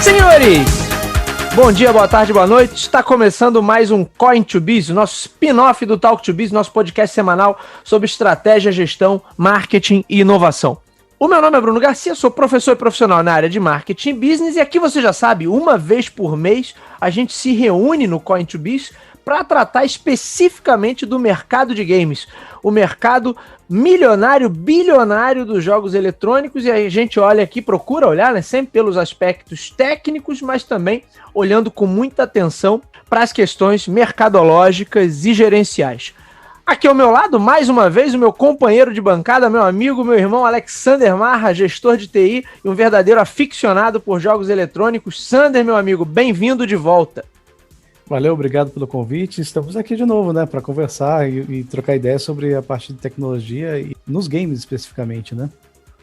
Senhores, bom dia, boa tarde, boa noite. Está começando mais um Coin2Biz, nosso spin-off do Talk2Biz, nosso podcast semanal sobre estratégia, gestão, marketing e inovação. O meu nome é Bruno Garcia, sou professor e profissional na área de marketing e business e aqui você já sabe, uma vez por mês a gente se reúne no Coin2Biz para tratar especificamente do mercado de games, o mercado milionário, bilionário dos jogos eletrônicos, e a gente olha aqui, procura olhar, né, sempre pelos aspectos técnicos, mas também olhando com muita atenção para as questões mercadológicas e gerenciais. Aqui ao meu lado, mais uma vez, o meu companheiro de bancada, meu amigo, meu irmão Alexander Marra, gestor de TI e um verdadeiro aficionado por jogos eletrônicos. Sander, meu amigo, bem-vindo de volta. Valeu, obrigado pelo convite. Estamos aqui de novo, né, para conversar e trocar ideias sobre a parte de tecnologia e nos games especificamente, né?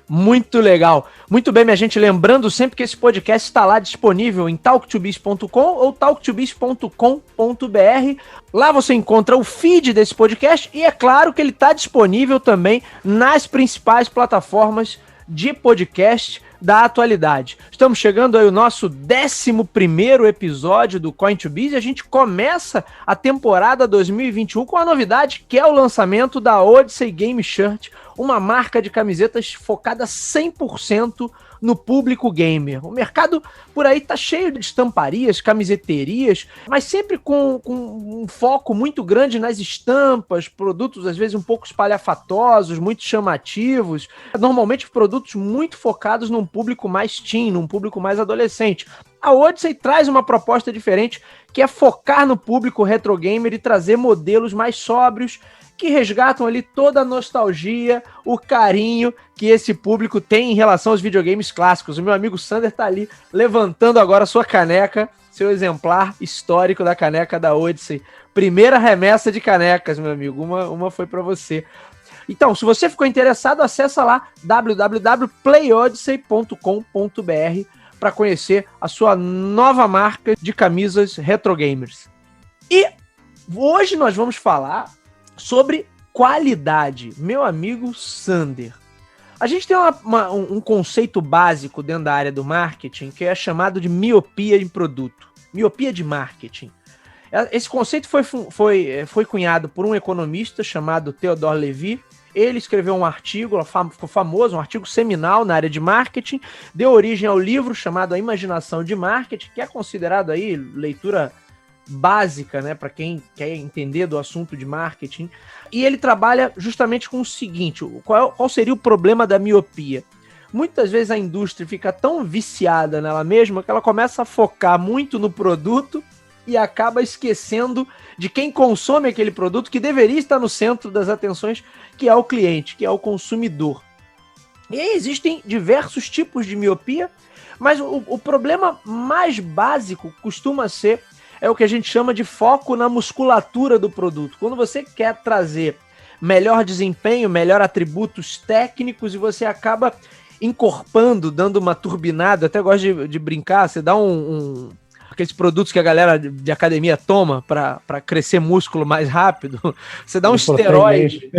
Muito legal. Muito bem, minha gente. Lembrando sempre que esse podcast está lá disponível em talk2biz.com ou talk2biz.com.br. Lá você encontra o feed desse podcast e é claro que ele está disponível também nas principais plataformas de podcast da atualidade. Estamos chegando aí ao nosso 11º episódio do Coin2Biz e a gente começa a temporada 2021 com a novidade que é o lançamento da Odyssey Game Shirt, uma marca de camisetas focada 100% no público gamer. O mercado por aí tá cheio de estamparias, camiseterias, mas sempre com um foco muito grande nas estampas, produtos às vezes um pouco espalhafatosos, muito chamativos, normalmente produtos muito focados num público mais teen, num público mais adolescente. A Odyssey traz uma proposta diferente, que é focar no público retro gamer e trazer modelos mais sóbrios, que resgatam ali toda a nostalgia, o carinho que esse público tem em relação aos videogames clássicos. O meu amigo Sander tá ali levantando agora a sua caneca, seu exemplar histórico da caneca da Odyssey. Primeira remessa de canecas, meu amigo. Uma foi para você. Então, se você ficou interessado, acessa lá www.playodyssey.com.br para conhecer a sua nova marca de camisas retro gamers. E hoje nós vamos falar sobre qualidade. Meu amigo Sander, a gente tem um conceito básico dentro da área do marketing que é chamado de miopia em produto, miopia de marketing. Esse conceito foi cunhado por um economista chamado Theodore Levy. Ele escreveu um artigo, ficou famoso, um artigo seminal na área de marketing, deu origem ao livro chamado A Imaginação de Marketing, que é considerado aí leitura básica, né, para quem quer entender do assunto de marketing. E ele trabalha justamente com o seguinte: qual seria o problema da miopia? Muitas vezes a indústria fica tão viciada nela mesma que ela começa a focar muito no produto e acaba esquecendo de quem consome aquele produto, que deveria estar no centro das atenções, que é o cliente, que é o consumidor. E aí existem diversos tipos de miopia, mas o problema mais básico costuma ser o que a gente chama de foco na musculatura do produto. Quando você quer trazer melhor desempenho, melhor atributos técnicos e você acaba encorpando, dando uma turbinada, até gosto de brincar, você dá aqueles produtos que a galera de academia toma para crescer músculo mais rápido, você dá um esteroide,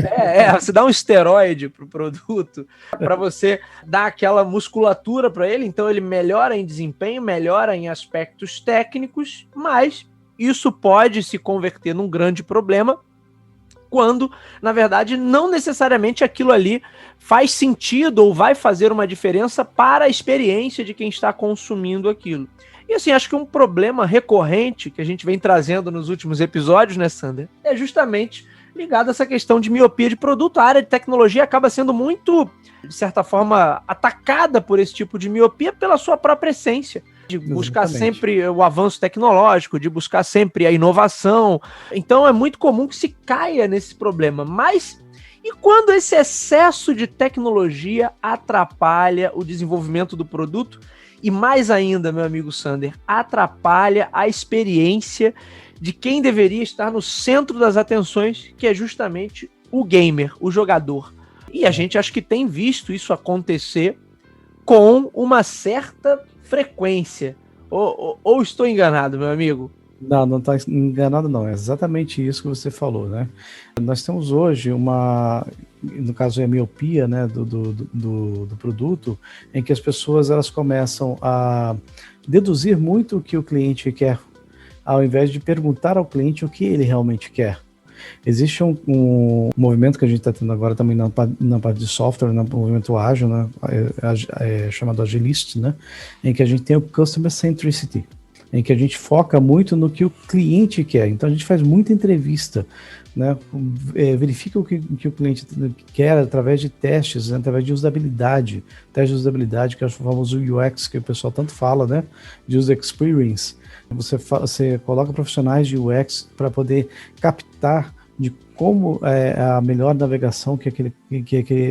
você dá um esteroide pro produto para você dar aquela musculatura para ele, então ele melhora em desempenho, melhora em aspectos técnicos, mas isso pode se converter num grande problema quando, na verdade, não necessariamente aquilo ali faz sentido ou vai fazer uma diferença para a experiência de quem está consumindo aquilo. E assim, acho que um problema recorrente que a gente vem trazendo nos últimos episódios, né, Sander, é justamente ligado a essa questão de miopia de produto. A área de tecnologia acaba sendo muito, de certa forma, atacada por esse tipo de miopia pela sua própria essência, de buscar sempre o avanço tecnológico, de buscar sempre a inovação. Então é muito comum que se caia nesse problema. Mas e quando esse excesso de tecnologia atrapalha o desenvolvimento do produto? E mais ainda, meu amigo Sander, atrapalha a experiência de quem deveria estar no centro das atenções, que é justamente o gamer, o jogador. E a gente acho que tem visto isso acontecer com uma certa frequência. Ou estou enganado, meu amigo? Não está enganado não, é exatamente isso que você falou, né? Nós temos hoje no caso é a miopia, né, do produto, em que as pessoas elas começam a deduzir muito o que o cliente quer, ao invés de perguntar ao cliente o que ele realmente quer. Existe um movimento que a gente está tendo agora também na parte de software, no movimento ágil, né, chamado Agilist, né, em que a gente tem o Customer Centricity, em que a gente foca muito no que o cliente quer. Então a gente faz muita entrevista, né, verifica o que o cliente quer através de testes, né, através de usabilidade, teste de usabilidade, que é o famoso UX, que o pessoal tanto fala, né, de user experience. Você coloca profissionais de UX para poder captar de como é a melhor navegação que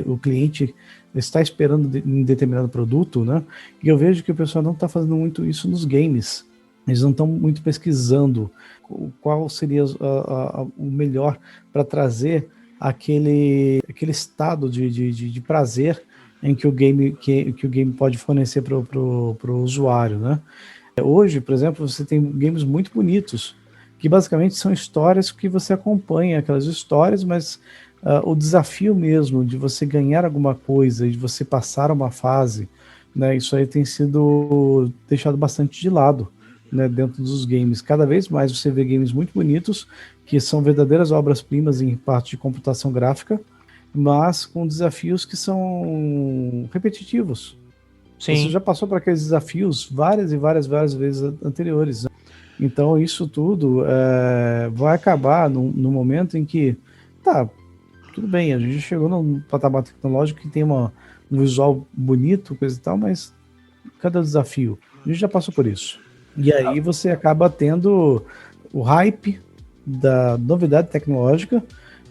o cliente está esperando em determinado produto, né? E eu vejo que o pessoal não está fazendo muito isso nos games. Eles não estão muito pesquisando qual seria o melhor para trazer aquele estado de prazer em que o game pode fornecer para o usuário, né? Hoje, por exemplo, você tem games muito bonitos, que basicamente são histórias que você acompanha, aquelas histórias, mas o desafio mesmo de você ganhar alguma coisa, de você passar uma fase, né, isso aí tem sido deixado bastante de lado, né, dentro dos games. Cada vez mais você vê games muito bonitos, que são verdadeiras obras-primas em parte de computação gráfica, mas com desafios que são repetitivos. Sim. Você já passou por aqueles desafios várias vezes anteriores, né? Então isso tudo vai acabar no momento em que, tá, tudo bem, a gente chegou num patamar tecnológico que tem um visual bonito, coisa e tal, mas cadê o desafio? A gente já passou por isso. E aí você acaba tendo o hype da novidade tecnológica,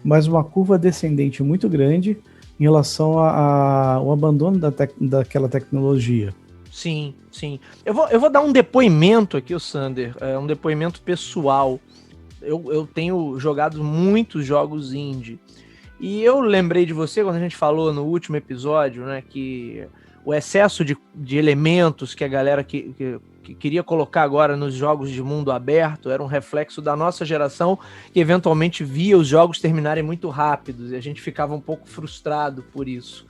mas uma curva descendente muito grande em relação ao abandono daquela tecnologia. Sim, sim. Eu vou dar um depoimento aqui, Sander, um depoimento pessoal. Eu tenho jogado muitos jogos indie. E eu lembrei de você quando a gente falou no último episódio, né, que o excesso de elementos que a galera que queria colocar agora nos jogos de mundo aberto era um reflexo da nossa geração, que eventualmente via os jogos terminarem muito rápidos, e a gente ficava um pouco frustrado por isso.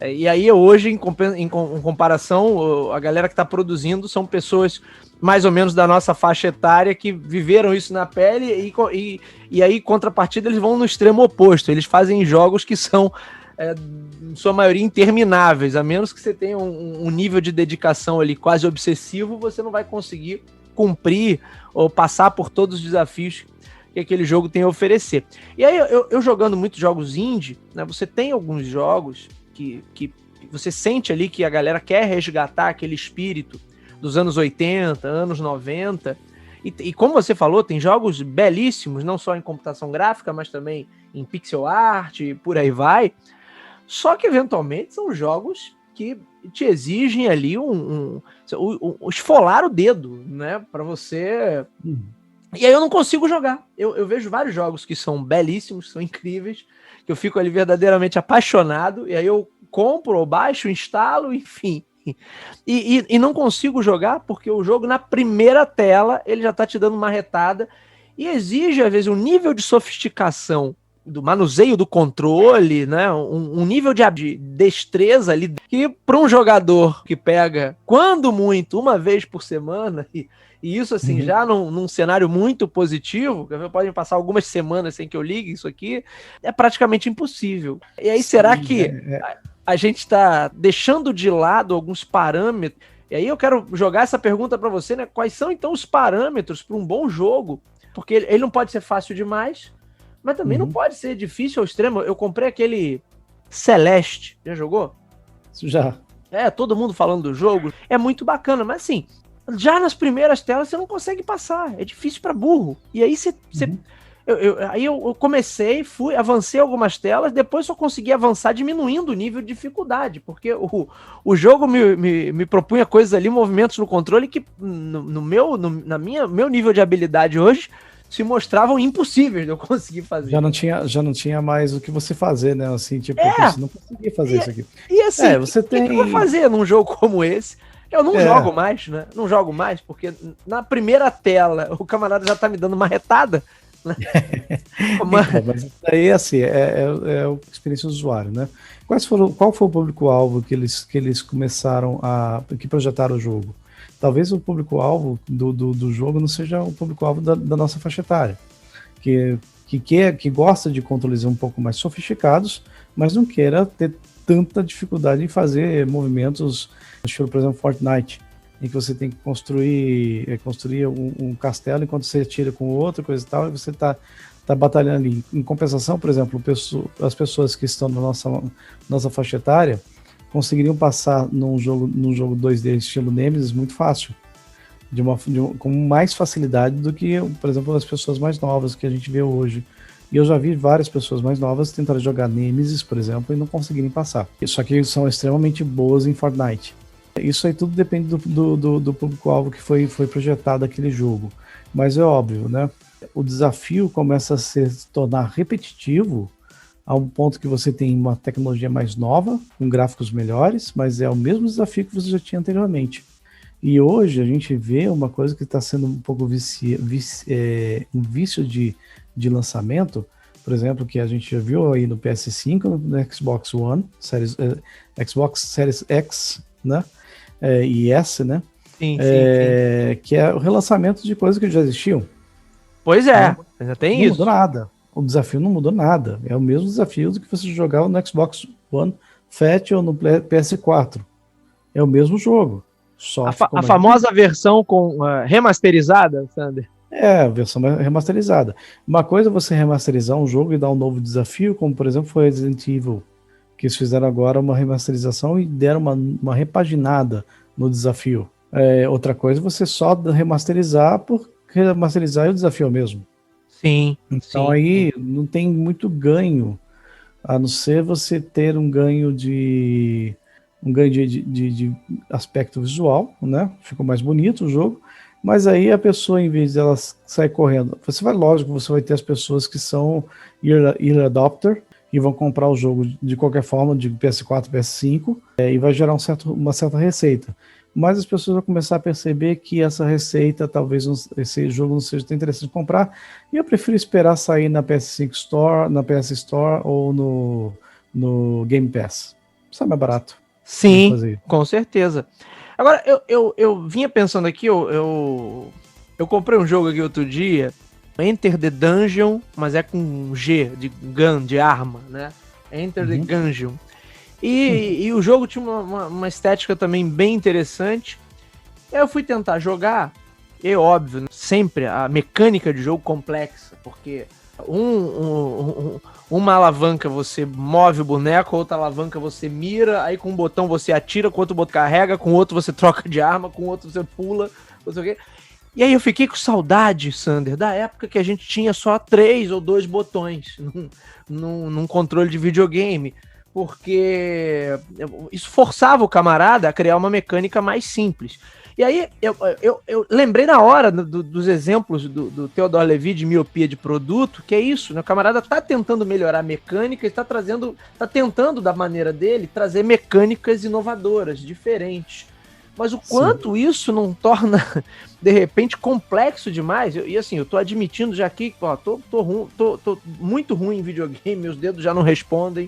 E aí hoje, em comparação, a galera que está produzindo são pessoas mais ou menos da nossa faixa etária que viveram isso na pele, e aí, em contrapartida, eles vão no extremo oposto. Eles fazem jogos que são, em sua maioria, intermináveis. A menos que você tenha um nível de dedicação ali quase obsessivo, você não vai conseguir cumprir ou passar por todos os desafios que aquele jogo tem a oferecer. E aí, eu jogando muitos jogos indie, né, você tem alguns jogos que você sente ali que a galera quer resgatar aquele espírito dos anos 80, anos 90, e como você falou, tem jogos belíssimos, não só em computação gráfica, mas também em pixel art, e por aí vai, só que eventualmente são jogos que te exigem ali esfolar o dedo, né, para você... E aí eu não consigo jogar. Eu vejo vários jogos que são belíssimos, são incríveis, que eu fico ali verdadeiramente apaixonado, e aí eu compro ou baixo, instalo, enfim. E não consigo jogar porque o jogo, na primeira tela, ele já tá te dando uma retada e exige, às vezes, um nível de sofisticação do manuseio do controle, né? Um nível de destreza ali que, para um jogador que pega, quando muito, uma vez por semana, e isso, assim, já num cenário muito positivo, podem passar algumas semanas sem que eu ligue isso aqui, é praticamente impossível. E aí, será que a gente está deixando de lado alguns parâmetros? E aí eu quero jogar essa pergunta para você, né? Quais são, então, os parâmetros para um bom jogo? Porque ele não pode ser fácil demais, mas também não pode ser difícil ao extremo. Eu comprei aquele Celeste, já jogou? Já. Todo mundo falando do jogo, é muito bacana, mas assim... Já nas primeiras telas você não consegue passar, é difícil para burro. E aí eu comecei, avancei algumas telas, depois só consegui avançar diminuindo o nível de dificuldade, porque o jogo me propunha coisas ali, movimentos no controle que no meu nível de habilidade hoje se mostravam impossíveis de eu conseguir fazer. Já não tinha mais o que você fazer, né? Assim, tipo, você não conseguia fazer isso aqui. E assim, o que eu vou fazer num jogo como esse? Eu não jogo mais, né? Não jogo mais, porque na primeira tela o camarada já tá me dando uma retada. Então, mas isso aí, assim, é a experiência do usuário, né? Qual foi o público-alvo que eles começaram que projetaram o jogo? Talvez o público-alvo do jogo não seja o público-alvo da nossa faixa etária, que gosta de controles um pouco mais sofisticados, mas não queira ter tanta dificuldade em fazer movimentos, estilo, por exemplo, Fortnite, em que você tem que construir um castelo enquanto você atira com o outro, coisa e tal, e você tá batalhando ali. Em compensação, por exemplo, as pessoas que estão na nossa faixa etária conseguiriam passar num jogo 2D estilo Nemesis muito fácil, com mais facilidade do que, por exemplo, as pessoas mais novas que a gente vê hoje. E eu já vi várias pessoas mais novas tentarem jogar Nemesis, por exemplo, e não conseguirem passar. Só que são extremamente boas em Fortnite. Isso aí tudo depende do público-alvo que foi projetado aquele jogo. Mas é óbvio, né? O desafio começa a se tornar repetitivo a um ponto que você tem uma tecnologia mais nova, com gráficos melhores, mas é o mesmo desafio que você já tinha anteriormente. E hoje a gente vê uma coisa que está sendo um pouco um vício de lançamento, por exemplo, que a gente já viu aí no PS5, no Xbox One, Xbox Series X, né? E S, né? Sim. Que é o relançamento de coisas que já existiam. Pois é, ainda tem isso. Não mudou nada. O desafio não mudou nada. É o mesmo desafio do que você jogava no Xbox One Fat ou no PS4. É o mesmo jogo. Só a famosa versão remasterizada, Sander? A versão remasterizada. Uma coisa é você remasterizar um jogo e dar um novo desafio, como por exemplo foi Resident Evil, que eles fizeram agora uma remasterização e deram uma repaginada no desafio. Outra coisa é você só remasterizar por remasterizar e o desafio é o mesmo. Sim. Então aí não tem muito ganho, a não ser você ter um ganho de aspecto visual, né? Ficou mais bonito o jogo, mas aí a pessoa, em vez dela sair correndo, você vai ter as pessoas que são early adopter e vão comprar o jogo de qualquer forma, de PS4, PS5, e vai gerar uma certa receita. Mas as pessoas vão começar a perceber que essa receita, talvez esse jogo não seja tão interessante de comprar, e eu prefiro esperar sair na PS5 Store, na PS Store ou no Game Pass. Isso é mais barato. Sim, com certeza. Agora, eu vinha pensando aqui, eu comprei um jogo aqui outro dia, Enter the Dungeon, mas é com G, de gun, de arma, né? Enter the Gungeon. E o jogo tinha uma estética também bem interessante. Aí eu fui tentar jogar, e óbvio, né, sempre a mecânica de jogo complexa, porque uma alavanca você move o boneco, outra alavanca você mira, aí com um botão você atira, com outro botão carrega, com outro você troca de arma, com outro você pula, não sei o quê. E aí eu fiquei com saudade, Sander, da época que a gente tinha só 3 ou 2 botões num controle de videogame, porque isso forçava o camarada a criar uma mecânica mais simples. E aí eu lembrei na hora dos exemplos do Theodore Levy de miopia de produto, que é isso, né? O camarada tá tentando melhorar a mecânica e tá tentando, da maneira dele, trazer mecânicas inovadoras, diferentes. Mas o quanto isso não torna, de repente, complexo demais. E assim, eu tô admitindo já aqui, ó, tô muito ruim em videogame, meus dedos já não respondem.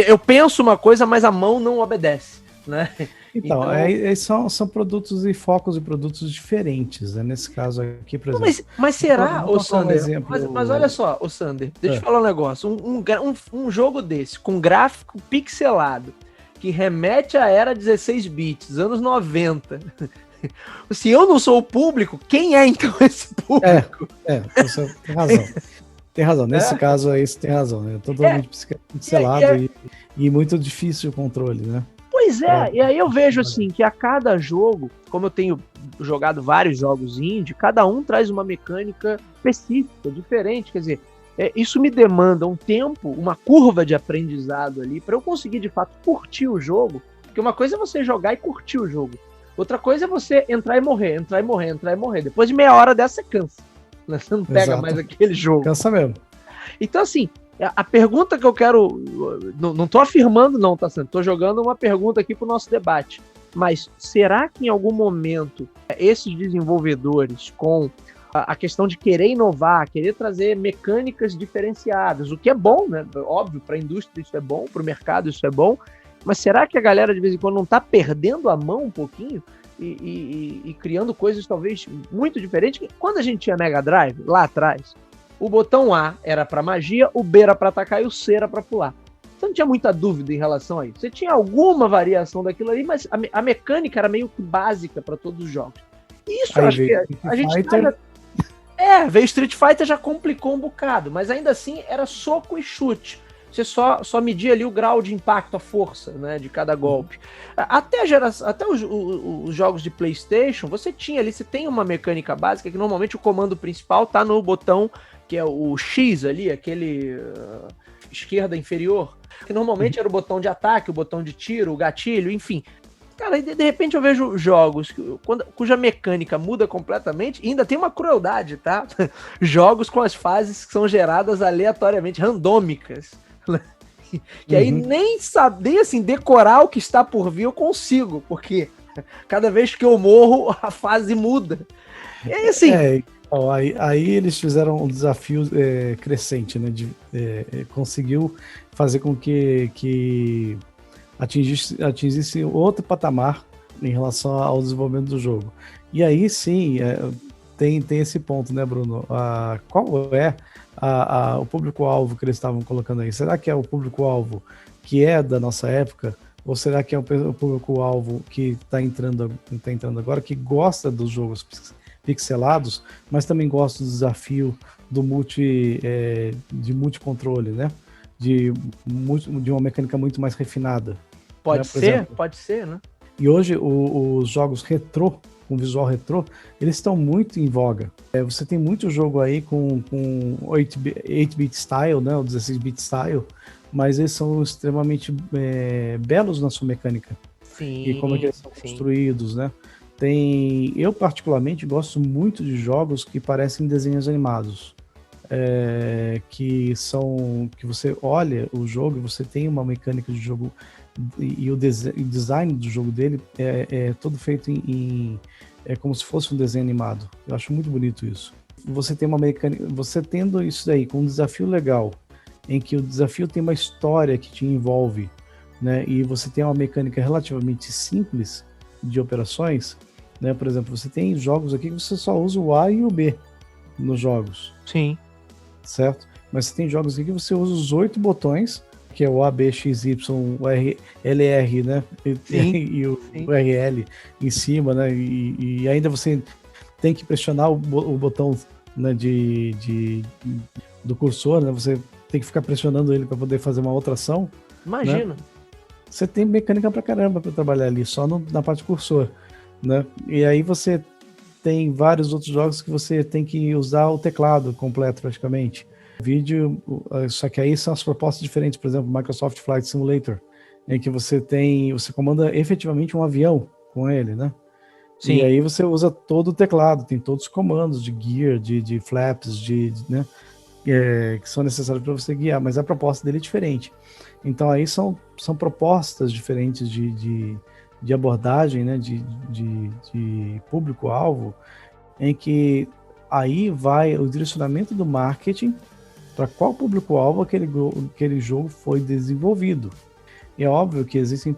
Eu penso uma coisa, mas a mão não obedece, né? Então são produtos e focos de produtos diferentes, né? Nesse caso aqui, por exemplo. Mas será, ô Sander? Mas olha só, ô Sander, deixa eu falar um negócio. Um jogo desse, com gráfico pixelado, que remete à era 16 bits, anos 90. Se eu não sou o público, quem é então esse público? Você tem razão. Tem razão, nesse caso aí você tem razão, né? Totalmente pixelado e muito difícil o controle, né? Pois e aí eu vejo assim, que a cada jogo, como eu tenho jogado vários jogos indie, cada um traz uma mecânica específica, diferente, quer dizer, isso me demanda um tempo, uma curva de aprendizado ali, para eu conseguir de fato curtir o jogo, porque uma coisa é você jogar e curtir o jogo, outra coisa é você entrar e morrer, depois de meia hora dessa você cansa, né? Você não pega mais aquele jogo. Cansa mesmo. Então assim, a pergunta que eu quero, não tô afirmando não, tá sendo, tô jogando uma pergunta aqui pro nosso debate, mas será que em algum momento esses desenvolvedores com a questão de querer inovar, querer trazer mecânicas diferenciadas, o que é bom, né? Óbvio, para a indústria isso é bom, para o mercado isso é bom, mas será que a galera de vez em quando não está perdendo a mão um pouquinho e criando coisas talvez muito diferentes? Quando a gente tinha Mega Drive, lá atrás, o botão A era para magia, o B era para atacar e o C era para pular. Você não tinha muita dúvida em relação a isso. Você tinha alguma variação daquilo ali, mas a mecânica era meio que básica para todos os jogos. Isso eu acho que a gente veio Street Fighter, já complicou um bocado, mas ainda assim era soco e chute. Você só media ali o grau de impacto, a força, né, de cada golpe. Até os jogos de PlayStation, você tem uma mecânica básica que normalmente o comando principal tá no botão, que é o X ali, aquele esquerda inferior, que normalmente era o botão de ataque, o botão de tiro, o gatilho, enfim. Cara, de repente eu vejo jogos cuja mecânica muda completamente e ainda tem uma crueldade, tá? Jogos com as fases que são geradas aleatoriamente, randômicas. E aí nem saber, assim, decorar o que está por vir eu consigo, porque cada vez que eu morro, a fase muda. E aí, assim... Aí eles fizeram um desafio crescente, né? Conseguiu fazer com que atingisse outro patamar em relação ao desenvolvimento do jogo. E aí sim, tem esse ponto, né, Bruno? Qual é o público-alvo que eles estavam colocando aí? Será que é o público-alvo que é da nossa época? Ou será que é o público-alvo que está entrando agora, que gosta dos jogos pixelados, mas também gosta do desafio de multicontrole, né? De uma mecânica muito mais refinada. Pode ser, né? E hoje os jogos retrô, com visual retrô, eles estão muito em voga. Você tem muito jogo aí com 8-bit style, né? O 16-bit style, mas eles são extremamente belos na sua mecânica. Sim, e como é que eles são construídos, né? Eu particularmente gosto muito de jogos que parecem desenhos animados. Que você olha o jogo e você tem uma mecânica de jogo e o design do jogo dele é todo feito como se fosse um desenho animado. Eu acho muito bonito isso. Você tem uma mecânica, você tendo isso daí com um desafio legal, em que o desafio tem uma história que te envolve, né? E você tem uma mecânica relativamente simples de operações, né? Por exemplo, você tem jogos aqui que você só usa o A e o B nos jogos. Sim. Certo? Mas você tem jogos aqui que você usa os 8 botões, que é o A, B, X, Y, o R, LR, né? E o RL em cima, né? E ainda você tem que pressionar o botão, né, do cursor, né? Você tem que ficar pressionando ele para poder fazer uma outra ação. Imagina. Né? Você tem mecânica pra caramba para trabalhar ali, só na parte cursor, né? E aí você tem vários outros jogos que você tem que usar o teclado completo praticamente. Só que aí são as propostas diferentes, por exemplo, Microsoft Flight Simulator, em que você comanda efetivamente um avião com ele, né? Sim. E aí você usa todo o teclado, tem todos os comandos de gear, de flaps, né? Que são necessários para você guiar, mas a proposta dele é diferente. Então aí são propostas diferentes de abordagem, né, de público-alvo, em que aí vai o direcionamento do marketing para qual público-alvo aquele jogo foi desenvolvido. E é óbvio que existem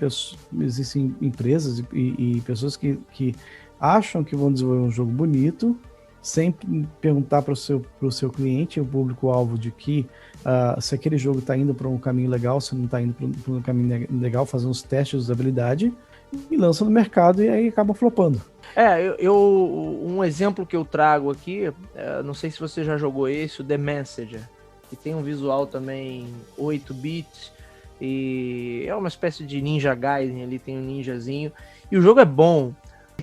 empresas e pessoas que acham que vão desenvolver um jogo bonito, sem perguntar para o seu cliente, o público-alvo, de que se aquele jogo está indo para um caminho legal, se não está indo para um caminho legal, fazendo os testes de usabilidade, e lança no mercado e aí acaba flopando. Um exemplo que eu trago aqui, não sei se você já jogou esse, o The Messenger, que tem um visual também 8-bit, e é uma espécie de Ninja Gaiden ali, tem um ninjazinho, e o jogo é bom,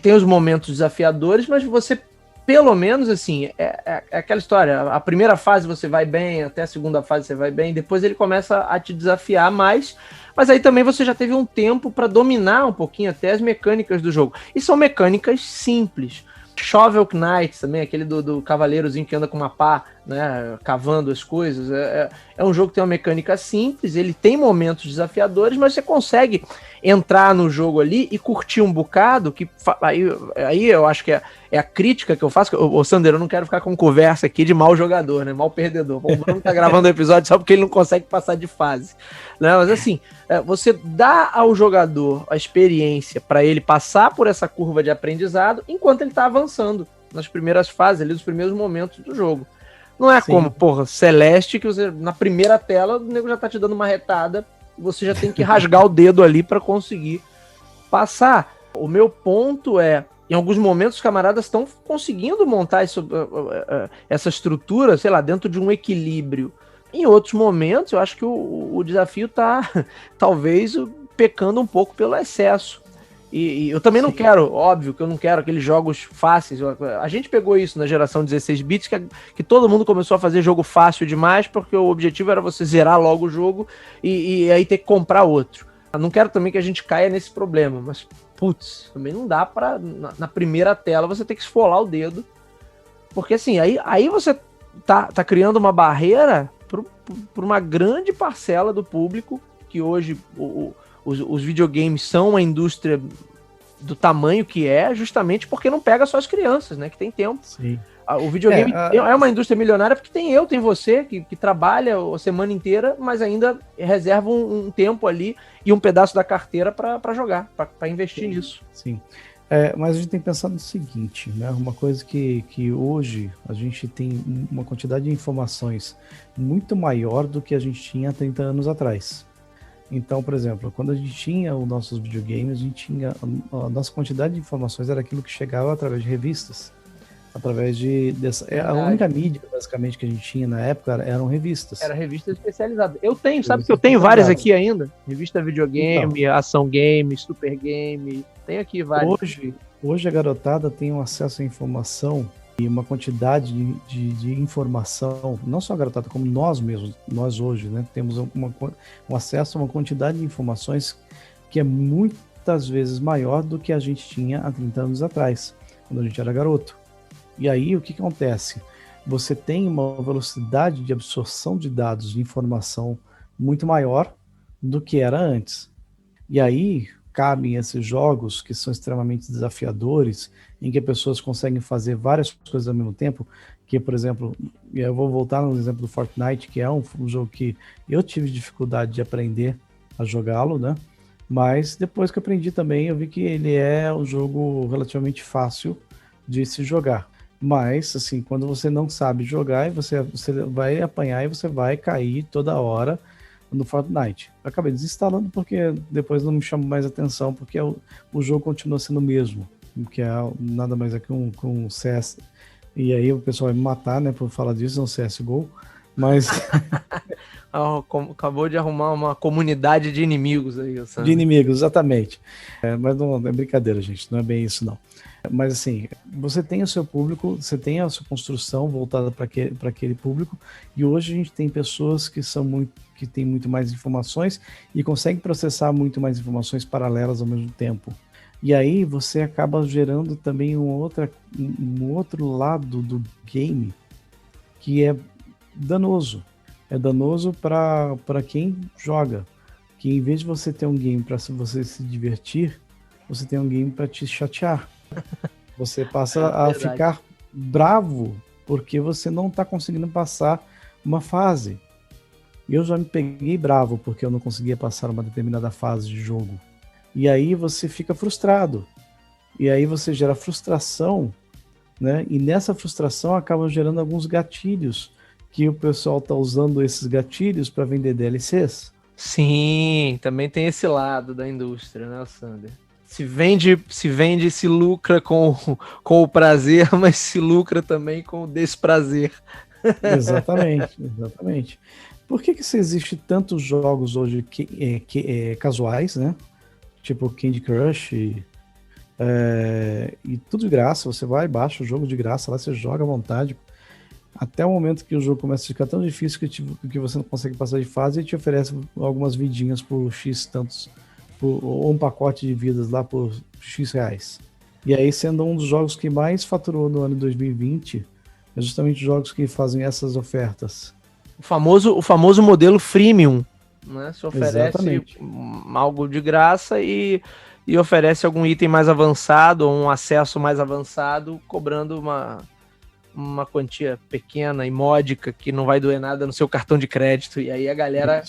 tem os momentos desafiadores, mas você, pelo menos assim, é aquela história, a primeira fase você vai bem, até a segunda fase você vai bem, depois ele começa a te desafiar mais, mas aí também você já teve um tempo para dominar um pouquinho até as mecânicas do jogo, e são mecânicas simples. Shovel Knight também, aquele do cavaleirozinho que anda com uma pá, né, cavando as coisas, é um jogo que tem uma mecânica simples, ele tem momentos desafiadores, mas você consegue entrar no jogo ali e curtir um bocado, que aí eu acho que é a crítica que eu faço. Ô, Sander, eu não quero ficar com conversa aqui de mau jogador, né? Mau perdedor. O Bruno tá gravando o episódio só porque ele não consegue passar de fase. Né? Mas assim, você dá ao jogador a experiência para ele passar por essa curva de aprendizado enquanto ele tá avançando nas primeiras fases, ali, nos primeiros momentos do jogo. Não é Sim. como, porra, Celeste, que você, na primeira tela, o nego já tá te dando uma retada, você já tem que rasgar o dedo ali para conseguir passar. O meu ponto é, em alguns momentos os camaradas estão conseguindo montar essa estrutura, sei lá, dentro de um equilíbrio. Em outros momentos, eu acho que o desafio tá, talvez, pecando um pouco pelo excesso. E eu também não quero, óbvio que eu não quero aqueles jogos fáceis. A gente pegou isso na geração 16 bits, que todo mundo começou a fazer jogo fácil demais, porque o objetivo era você zerar logo o jogo e aí ter que comprar outro. Eu não quero também que a gente caia nesse problema, mas, putz, também não dá pra, na primeira tela, você ter que esfolar o dedo. Porque assim, aí você tá criando uma barreira para uma grande parcela do público, que hoje os videogames são uma indústria do tamanho que é, justamente porque não pega só as crianças, né? Que tem tempo. Sim. O videogame é uma indústria milionária porque tem eu, tem você, que trabalha a semana inteira, mas ainda reserva um tempo ali e um pedaço da carteira para jogar, para investir nisso. Sim. Mas a gente tem que pensar no seguinte, né? Uma coisa que hoje a gente tem uma quantidade de informações muito maior do que a gente tinha há 30 anos atrás. Então, por exemplo, quando a gente tinha os nossos videogames, a gente tinha a nossa quantidade de informações era aquilo que chegava através de revistas, através a única mídia basicamente que a gente tinha na época eram revistas. Era revistas especializadas. Eu tenho, sabe que eu tenho várias aqui ainda? Revista Videogame, então, Ação Game, Super Game, tem aqui várias. Hoje a garotada tem um acesso à informação e uma quantidade de informação, não só a garotada, como nós mesmos, nós hoje, né, temos um acesso a uma quantidade de informações que é muitas vezes maior do que a gente tinha há 30 anos atrás, quando a gente era garoto. E aí o que acontece? Você tem uma velocidade de absorção de dados, de informação muito maior do que era antes. E aí cabem esses jogos que são extremamente desafiadores, em que as pessoas conseguem fazer várias coisas ao mesmo tempo, que, por exemplo, eu vou voltar no exemplo do Fortnite, que é um jogo que eu tive dificuldade de aprender a jogá-lo, né? Mas depois que eu aprendi também, eu vi que ele é um jogo relativamente fácil de se jogar. Mas, assim, quando você não sabe jogar, você vai apanhar e você vai cair toda hora no Fortnite. Eu acabei desinstalando porque depois não me chama mais atenção, porque o jogo continua sendo o mesmo, que é nada mais é que um CS. E aí o pessoal vai me matar, né, por falar disso, é um CSGO, mas... Acabou de arrumar uma comunidade de inimigos aí, Sandro. De inimigos, exatamente. Mas não é brincadeira, gente, não é bem isso, não. Mas assim, você tem o seu público, você tem a sua construção voltada para aquele público, e hoje a gente tem pessoas que têm muito mais informações e conseguem processar muito mais informações paralelas ao mesmo tempo. E aí você acaba gerando também um outro lado do game que é danoso. É danoso para quem joga, que em vez de você ter um game para você se divertir, você tem um game para te chatear. Você passa a ficar bravo porque você não está conseguindo passar uma fase. Eu já me peguei bravo porque eu não conseguia passar uma determinada fase de jogo. E aí você fica frustrado. E aí você gera frustração, né? E nessa frustração acaba gerando alguns gatilhos que o pessoal está usando esses gatilhos para vender DLCs. Sim, também tem esse lado da indústria, né, Sander? Se vende, se lucra com o prazer, mas se lucra também com o desprazer. Exatamente. Por que existe tantos jogos hoje casuais, né? Tipo Candy Crush e tudo de graça, você vai, baixa o jogo de graça, lá você joga à vontade, até o momento que o jogo começa a ficar tão difícil que você não consegue passar de fase e te oferece algumas vidinhas por X tantos, ou um pacote de vidas lá por X reais. E aí, sendo um dos jogos que mais faturou no ano de 2020, é justamente jogos que fazem essas ofertas. O famoso modelo freemium. né? Se oferece algo de graça e oferece algum item mais avançado ou um acesso mais avançado, cobrando uma quantia pequena e módica que não vai doer nada no seu cartão de crédito. E aí a galera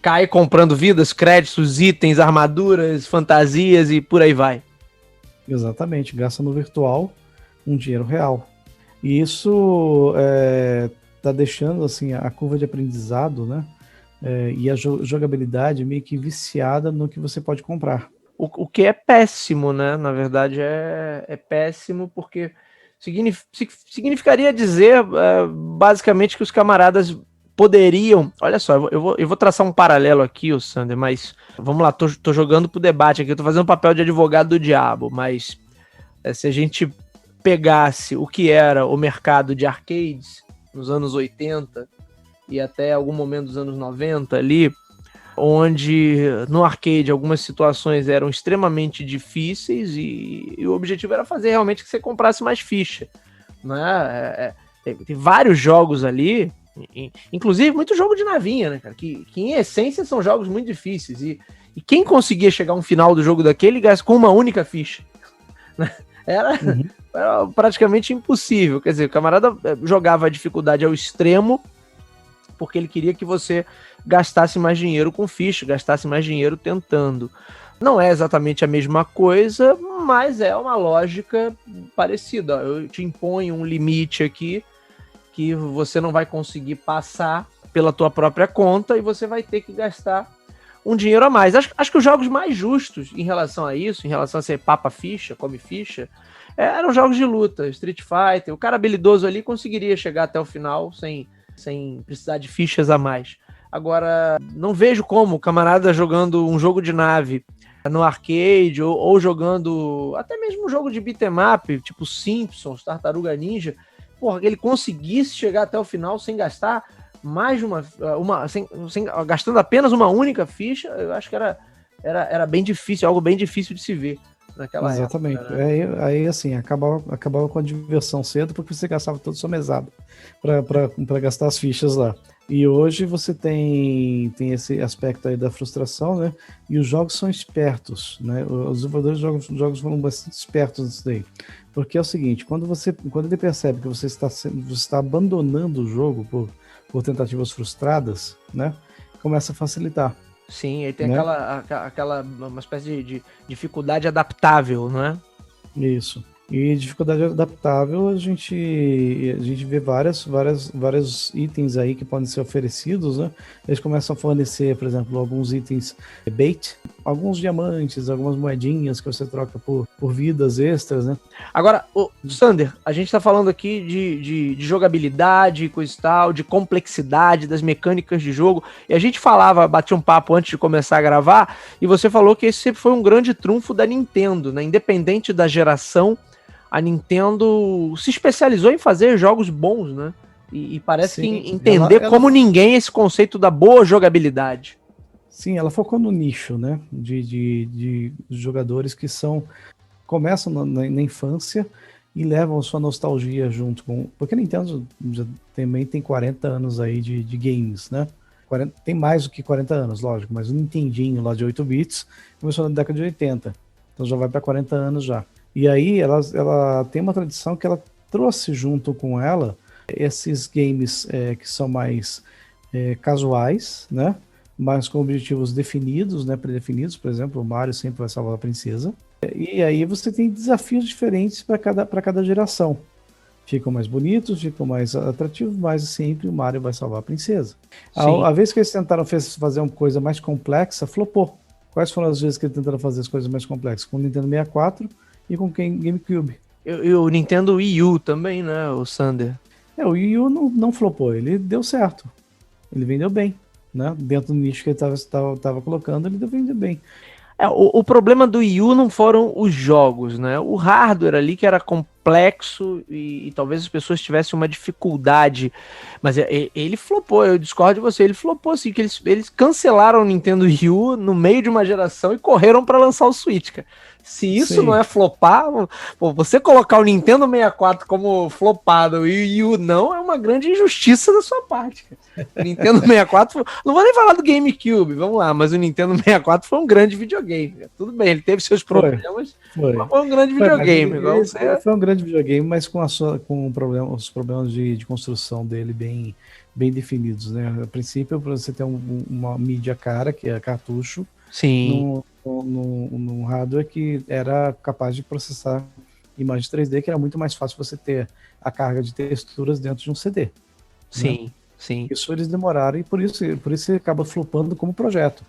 cai comprando vidas, créditos, itens, armaduras, fantasias e por aí vai. Exatamente, gasta no virtual um dinheiro real. E isso tá deixando assim, a curva de aprendizado, né? E a jogabilidade meio que viciada no que você pode comprar. O que é péssimo, né? Na verdade é péssimo porque significaria dizer basicamente que os camaradas poderiam... Olha só, eu vou traçar um paralelo aqui, Sander, mas vamos lá, tô jogando pro debate aqui, eu tô fazendo um papel de advogado do diabo, mas se a gente pegasse o que era o mercado de arcades nos anos 80 e até algum momento dos anos 90 ali, onde no arcade algumas situações eram extremamente difíceis e o objetivo era fazer realmente que você comprasse mais ficha, né? Tem vários jogos ali, inclusive muito jogo de navinha, né, cara? Que em essência são jogos muito difíceis e quem conseguia chegar a um final do jogo daquele com uma única ficha, né? Era praticamente impossível. Quer dizer, o camarada jogava a dificuldade ao extremo porque ele queria que você gastasse mais dinheiro com ficha, gastasse mais dinheiro tentando. Não é exatamente a mesma coisa, mas é uma lógica parecida. Eu te imponho um limite aqui que você não vai conseguir passar pela tua própria conta e você vai ter que gastar um dinheiro a mais. Acho que os jogos mais justos em relação a isso, em relação a ser papa ficha, come ficha, eram jogos de luta, Street Fighter. O cara habilidoso ali conseguiria chegar até o final sem precisar de fichas a mais. Agora, não vejo como o camarada jogando um jogo de nave no arcade ou jogando até mesmo um jogo de beat'em up, tipo Simpsons, Tartaruga Ninja, porra, que ele conseguisse chegar até o final sem gastar mais de gastando apenas uma única ficha. Eu acho que era bem difícil, algo bem difícil de se ver naquela época. Exatamente. Né? Aí assim, acabava com a diversão cedo porque você gastava toda a sua mesada para gastar as fichas lá. E hoje você tem esse aspecto aí da frustração, né? E os jogos são espertos, né? Os desenvolvedores de jogos foram bastante espertos nisso daí. Porque é o seguinte, quando ele percebe que você está abandonando o jogo por tentativas frustradas, né? Começa a facilitar. Sim, aí tem, né? aquela uma espécie de dificuldade adaptável, não é? Isso. E dificuldade adaptável, a gente vê vários itens aí que podem ser oferecidos, né? Eles começam a fornecer, por exemplo, alguns itens bait, alguns diamantes, algumas moedinhas que você troca por vidas extras, né? Agora, Sander, a gente tá falando aqui de jogabilidade, coisa e tal, de complexidade das mecânicas de jogo, e a gente batia um papo antes de começar a gravar, e você falou que esse sempre foi um grande trunfo da Nintendo, né? Independente da geração, a Nintendo se especializou em fazer jogos bons, né? E parece que entender como ninguém esse conceito da boa jogabilidade. Sim, ela focou no nicho, né? De jogadores que começam na infância e levam a sua nostalgia junto com... Porque a Nintendo também tem 40 anos aí de games, né? Tem mais do que 40 anos, lógico, mas o Nintendinho lá de 8 bits começou na década de 80. Então já vai para 40 anos já. E aí ela tem uma tradição que ela trouxe junto com ela esses games que são mais casuais, né? Mas com objetivos definidos, né? Predefinidos. Por exemplo, o Mario sempre vai salvar a princesa. E aí você tem desafios diferentes para cada geração. Ficam mais bonitos, ficam mais atrativos, mas sempre o Mario vai salvar a princesa. A vez que eles tentaram fazer uma coisa mais complexa, flopou. Quais foram as vezes que eles tentaram fazer as coisas mais complexas? Com o Nintendo 64 e com GameCube. E o Nintendo Wii U também, né, o Sander? O Wii U não flopou, ele deu certo. Ele vendeu bem, né? Dentro do nicho que ele estava colocando, ele vendeu bem. O problema do Wii U não foram os jogos, né? O hardware ali que era complexo e talvez as pessoas tivessem uma dificuldade. Mas ele flopou, eu discordo de você. Ele flopou, assim, que eles cancelaram o Nintendo Wii U no meio de uma geração e correram para lançar o Switch, cara. Se isso não é flopar, pô, você colocar o Nintendo 64 como flopado e o não é uma grande injustiça da sua parte. O Nintendo 64, não vou nem falar do GameCube, vamos lá, mas o Nintendo 64 foi um grande videogame. Tudo bem, ele teve seus problemas, mas foi um grande videogame. Foi um grande videogame, mas com os problemas de construção dele bem definidos, né? A princípio, para você ter uma mídia cara, que é cartucho, sim, num hardware que era capaz de processar imagens 3D, que era muito mais fácil você ter a carga de texturas dentro de um CD. Sim, né? sim. Isso eles demoraram e por isso acaba flopando como projeto.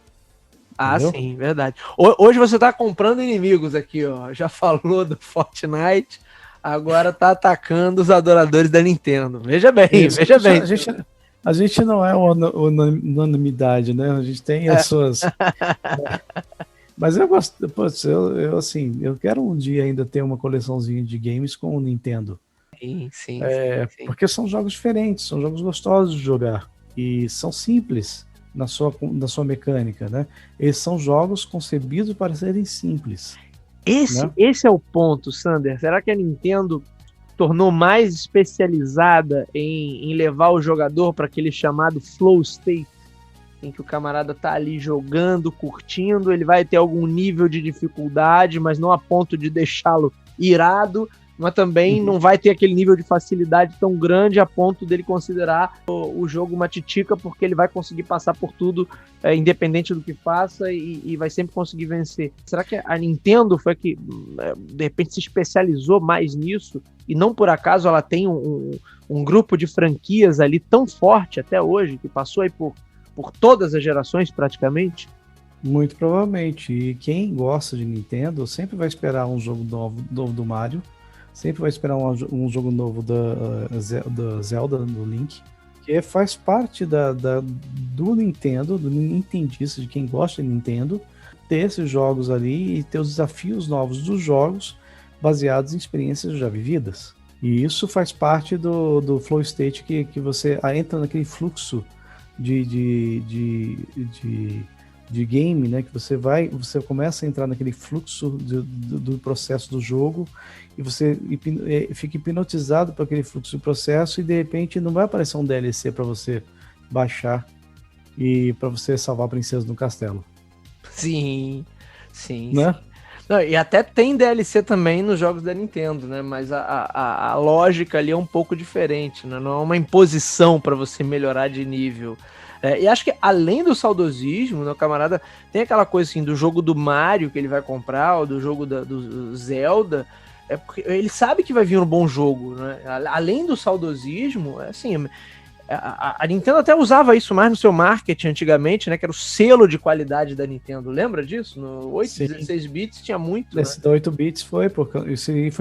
Ah, entendeu? Sim, verdade. Hoje você tá comprando inimigos aqui, ó. Já falou do Fortnite, agora tá atacando os adoradores da Nintendo. Veja bem, veja bem. A gente não é unanimidade, né? A gente tem as suas... Mas eu gosto, assim, eu quero um dia ainda ter uma coleçãozinha de games com o Nintendo. Sim, sim. Porque são jogos diferentes, são jogos gostosos de jogar e são simples na sua mecânica, né? Eles são jogos concebidos para serem simples. Esse é o ponto, Sander. Será que a Nintendo tornou mais especializada em levar o jogador para aquele chamado flow state, em que o camarada tá ali jogando, curtindo, ele vai ter algum nível de dificuldade, mas não a ponto de deixá-lo irado, mas também não vai ter aquele nível de facilidade tão grande a ponto dele considerar o jogo uma titica, porque ele vai conseguir passar por tudo, independente do que faça, e vai sempre conseguir vencer. Será que a Nintendo foi que, de repente, se especializou mais nisso, e não por acaso ela tem um grupo de franquias ali tão forte até hoje, que passou aí por todas as gerações, praticamente? Muito provavelmente. E quem gosta de Nintendo sempre vai esperar um jogo novo do Mario, sempre vai esperar um jogo novo da Zelda, do Link, que faz parte do Nintendo, do nintendista, de quem gosta de Nintendo, ter esses jogos ali e ter os desafios novos dos jogos baseados em experiências já vividas. E isso faz parte do flow state que você entra naquele fluxo de game, né? Que você começa a entrar naquele fluxo do processo do jogo e você fica hipnotizado por aquele fluxo do processo e de repente não vai aparecer um DLC para você baixar e para você salvar a princesa no castelo. Sim, sim, né? Sim. Não, e até tem DLC também nos jogos da Nintendo, né? Mas a lógica ali é um pouco diferente, né? Não é uma imposição para você melhorar de nível. E acho que além do saudosismo, né, o camarada tem aquela coisa assim do jogo do Mario que ele vai comprar, ou do jogo do Zelda, porque ele sabe que vai vir um bom jogo, né? Além do saudosismo, assim, a Nintendo até usava isso mais no seu marketing antigamente, né? Que era o selo de qualidade da Nintendo. Lembra disso? No 8, Sim. 16 bits tinha muito. Esse da 8 bits foi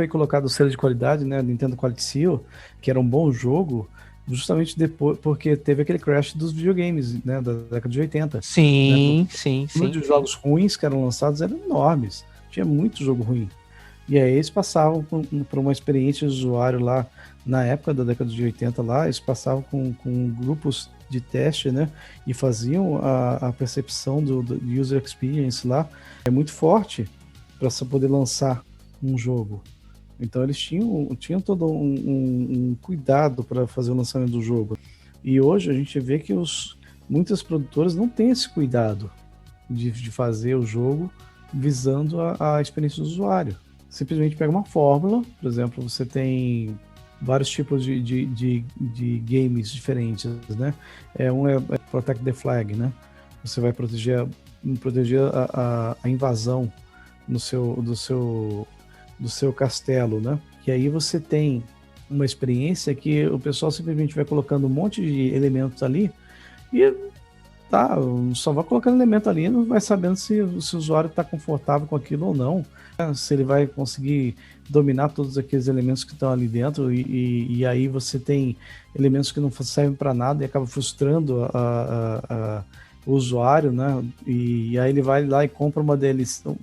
colocado o selo de qualidade, né? Nintendo Quality Seal, que era um bom jogo, justamente depois, porque teve aquele crash dos videogames, né? Da década de 80. Sim, né? sim. O número de jogos ruins que eram lançados eram enormes. Tinha muito jogo ruim. E aí eles passavam por uma experiência de usuário lá, na época da década de 80 lá, eles passavam com grupos de teste, né? E faziam a percepção do user experience lá. É muito forte para você poder lançar um jogo. Então eles tinham todo um cuidado para fazer o lançamento do jogo. E hoje a gente vê que muitas produtoras não têm esse cuidado de fazer o jogo visando a experiência do usuário. Simplesmente pega uma fórmula, por exemplo, você tem vários tipos de games diferentes, né? Um é Protect the Flag, né? Você vai proteger a invasão do seu castelo, né? E aí você tem uma experiência que o pessoal simplesmente vai colocando um monte de elementos ali e só vai colocando elemento ali e não vai sabendo se o usuário está confortável com aquilo ou não, se ele vai conseguir dominar todos aqueles elementos que estão ali dentro e aí você tem elementos que não servem para nada e acaba frustrando o usuário, né? E aí ele vai lá e compra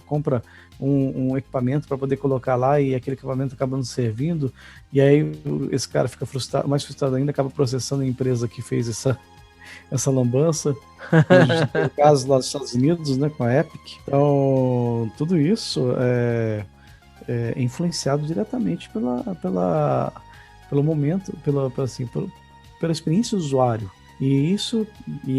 compra um equipamento para poder colocar lá e aquele equipamento acaba não servindo e aí esse cara fica mais frustrado ainda, acaba processando a empresa que fez essa lambança. A gente tem o caso lá dos Estados Unidos, né, com a Epic. Então, tudo isso é influenciado diretamente pelo momento, pela experiência do usuário. E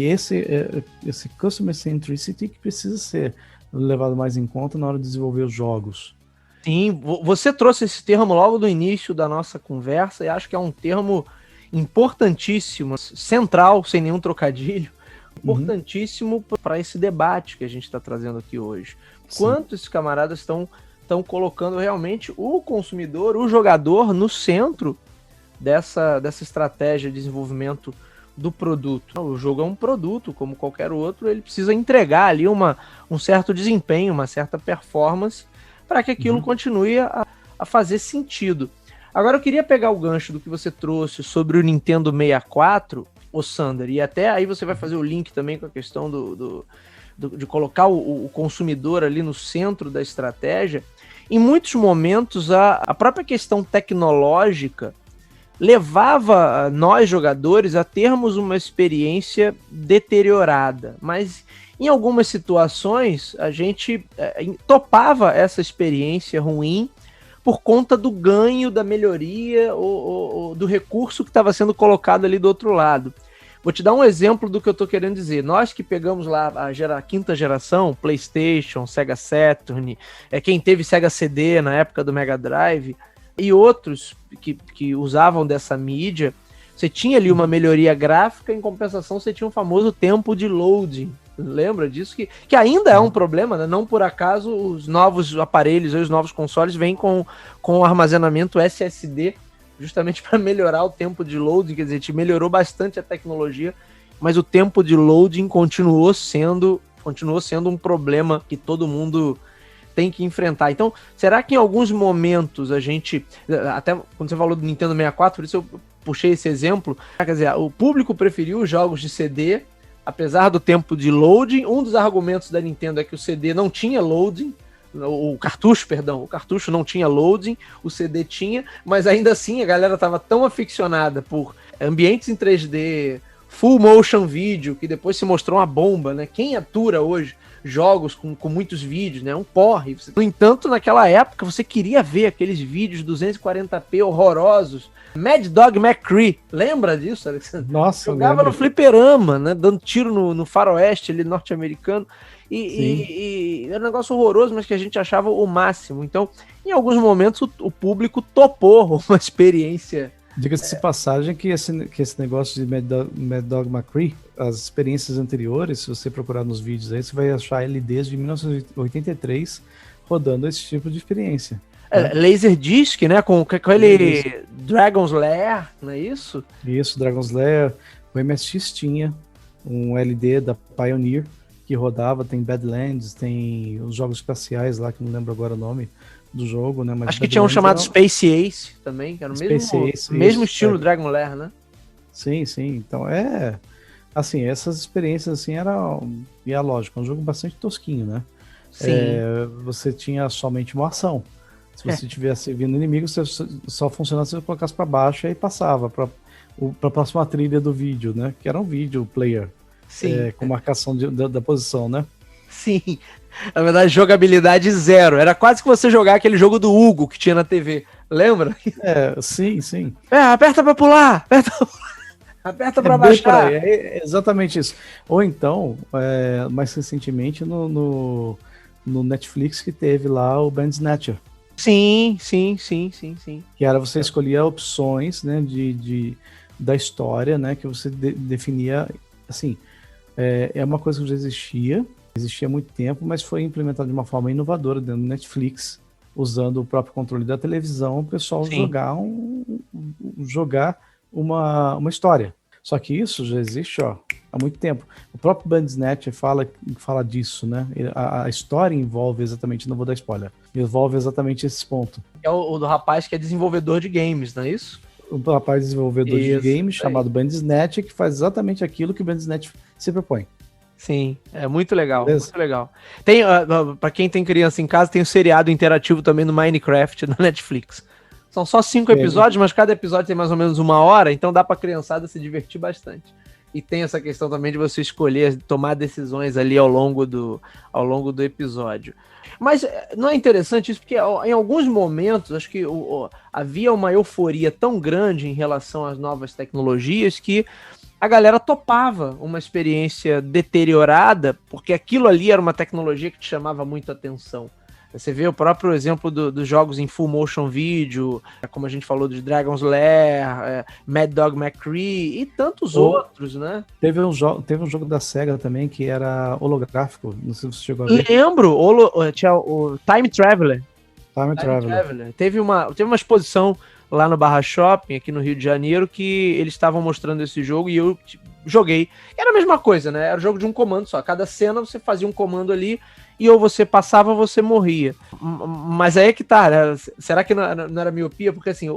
esse customer centricity que precisa ser levado mais em conta na hora de desenvolver os jogos. Sim, você trouxe esse termo logo do início da nossa conversa e acho que é um termo importantíssimo, central, sem nenhum trocadilho, importantíssimo para esse debate que a gente está trazendo aqui hoje. Sim. Quanto esses camaradas estão colocando realmente o consumidor, o jogador, no centro dessa estratégia de desenvolvimento do produto. O jogo é um produto, como qualquer outro, ele precisa entregar ali um certo desempenho, uma certa performance, para que aquilo continue a fazer sentido. Agora eu queria pegar o gancho do que você trouxe sobre o Nintendo 64, ô Sander, e até aí você vai fazer o link também com a questão de colocar o consumidor ali no centro da estratégia. Em muitos momentos, a própria questão tecnológica levava nós, jogadores, a termos uma experiência deteriorada, mas em algumas situações a gente topava essa experiência ruim por conta do ganho, da melhoria ou do recurso que estava sendo colocado ali do outro lado. Vou te dar um exemplo do que eu estou querendo dizer. Nós que pegamos lá a quinta geração, PlayStation, Sega Saturn, quem teve Sega CD na época do Mega Drive, e outros que usavam dessa mídia, você tinha ali uma melhoria gráfica, em compensação você tinha um famoso tempo de loading. Lembra disso? Que ainda é um problema, né? Não por acaso os novos aparelhos, os novos consoles vêm com armazenamento SSD, justamente para melhorar o tempo de loading, quer dizer, te melhorou bastante a tecnologia, mas o tempo de loading continuou sendo um problema que todo mundo tem que enfrentar. Então, será que em alguns momentos a gente, até quando você falou do Nintendo 64, por isso eu puxei esse exemplo, quer dizer, o público preferiu os jogos de CD, apesar do tempo de loading. Um dos argumentos da Nintendo é que o CD não tinha loading, o cartucho não tinha loading, o CD tinha, mas ainda assim a galera estava tão aficionada por ambientes em 3D, full motion video, que depois se mostrou uma bomba, né? Quem atura hoje jogos com muitos vídeos, né? Um porre. No entanto, naquela época, você queria ver aqueles vídeos 240p horrorosos. Mad Dog McCree, lembra disso, Alexandre? Nossa, jogava no fliperama, né? Dando tiro no faroeste ali, norte-americano. E era um negócio horroroso, mas que a gente achava o máximo. Então, em alguns momentos, o público topou uma experiência. Diga-se de passagem que esse negócio de Mad Dog McCree, as experiências anteriores, se você procurar nos vídeos aí, você vai achar ele desde 1983 rodando esse tipo de experiência. Laserdisc, né? Com aquele Dragon's Lair, não é isso? Isso, Dragon's Lair. O MSX tinha um LD da Pioneer que rodava, tem Badlands, tem os jogos espaciais lá, que não lembro agora o nome do jogo, né? Mas acho que tinha um chamado Space Ace também, que era o mesmo estilo do Dragon Lair, né? Sim. Então assim, essas experiências assim e é lógico, é um jogo bastante tosquinho, né? Sim. Você tinha somente uma ação. Se você estivesse vindo inimigo, você só funcionava se você colocasse para baixo e aí passava para a próxima trilha do vídeo, né? Que era um vídeo player. Sim. Com marcação da posição, né? Sim. Na verdade, jogabilidade zero. Era quase que você jogar aquele jogo do Hugo que tinha na TV. Lembra? Sim. Aperta pra pular! Aperta pra baixar. É exatamente isso. Ou então, mais recentemente, no Netflix, que teve lá o Bandersnatcher. Sim. Que era você escolhia opções, né, da história, né, que você definia, assim, é uma coisa que já existia há muito tempo, mas foi implementado de uma forma inovadora dentro do Netflix, usando o próprio controle da televisão, o pessoal jogar uma história. Só que isso já existe há muito tempo. O próprio Bandersnatcher fala disso, né? A história envolve exatamente, não vou dar spoiler, envolve exatamente esse ponto. É o do rapaz que é desenvolvedor de games, não é isso? O rapaz desenvolvedor de games chamado Bandersnatcher, que faz exatamente aquilo que o Bandersnatcher se propõe. Sim, é muito legal, muito legal. Tem, pra quem tem criança em casa, tem o seriado interativo também no Minecraft na Netflix. São só 5 episódios, mas cada episódio tem mais ou menos 1 hora, então dá pra criançada se divertir bastante. E tem essa questão também de você escolher, tomar decisões ali ao longo do episódio. Mas não é interessante isso, porque em alguns momentos, acho que havia uma euforia tão grande em relação às novas tecnologias que a galera topava uma experiência deteriorada, porque aquilo ali era uma tecnologia que te chamava muito a atenção. Você vê o próprio exemplo dos jogos em full motion video, como a gente falou de Dragon's Lair, Mad Dog McCree e tantos outros, né? Teve um jogo da SEGA também que era holográfico, não sei se você chegou a ver. Lembro, tinha o Time Traveler. Time Traveler. Teve uma exposição lá no Barra Shopping, aqui no Rio de Janeiro, que eles estavam mostrando esse jogo e eu joguei. Era a mesma coisa, né? Era o jogo de um comando só. Cada cena você fazia um comando ali e ou você passava ou você morria. Mas aí é que tá, né? Será que não era miopia? Porque assim,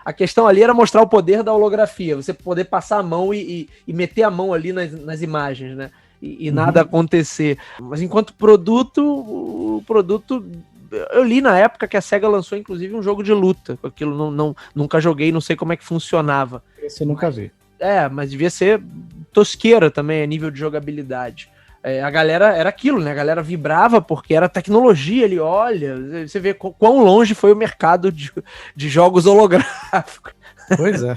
a questão ali era mostrar o poder da holografia, você poder passar a mão e meter a mão ali nas imagens, né? E nada acontecer. Mas enquanto produto, o produto... Eu li na época que a SEGA lançou inclusive um jogo de luta. Aquilo nunca joguei, não sei como é que funcionava. Esse eu nunca vi. Mas devia ser tosqueira também a nível de jogabilidade. A galera era aquilo, né? A galera vibrava porque era tecnologia ali. Olha, você vê quão longe foi o mercado de jogos holográficos. Pois é.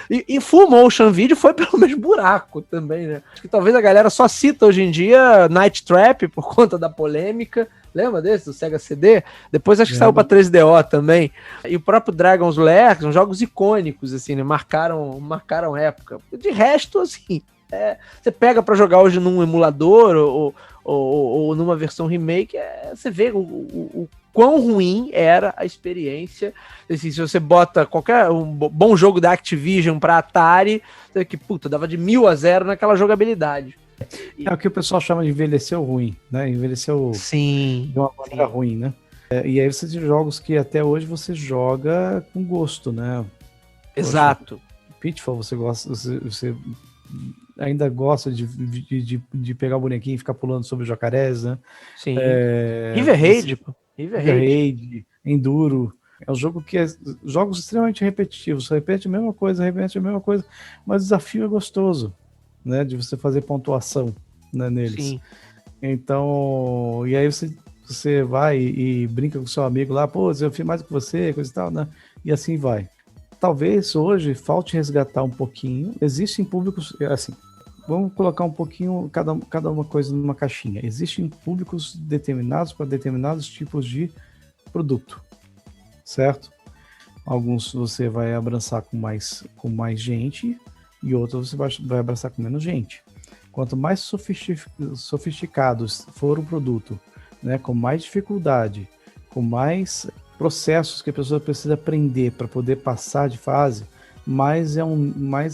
e full motion video foi pelo menos buraco também, né? Acho que talvez a galera só cita hoje em dia Night Trap por conta da polêmica. Lembra desse, do Sega CD? Depois acho que saiu pra 3DO também. E o próprio Dragon's Lair, são jogos icônicos, assim, né? Marcaram época. De resto, assim, você pega pra jogar hoje num emulador ou numa versão remake, você vê o quão ruim era a experiência. Assim, se você bota um bom jogo da Activision pra Atari, que, dava de 1000-0 naquela jogabilidade. É o que o pessoal chama de envelheceu ruim, né? Envelheceu de uma maneira ruim, né? E aí você tem jogos que até hoje você joga com gosto, né? Exato. Poxa, Pitfall, você ainda gosta de pegar o bonequinho e ficar pulando sobre os jacarés, né? Sim. River Raid, Enduro. É um jogo que jogos extremamente repetitivos. Você repete a mesma coisa, mas o desafio é gostoso, né? De você fazer pontuação, né, neles. Sim. Então, e aí você vai e brinca com seu amigo lá, pô, eu fiz mais que você, coisa e tal, né? E assim vai. Talvez hoje falte resgatar um pouquinho. Existem públicos, assim, vamos colocar um pouquinho cada uma coisa numa caixinha. Existem públicos determinados para determinados tipos de produto, certo? Alguns você vai abraçar com mais gente e outros você vai abraçar com menos gente. Quanto mais sofisticados for o produto, né, com mais dificuldade, com mais processos que a pessoa precisa aprender para poder passar de fase, mais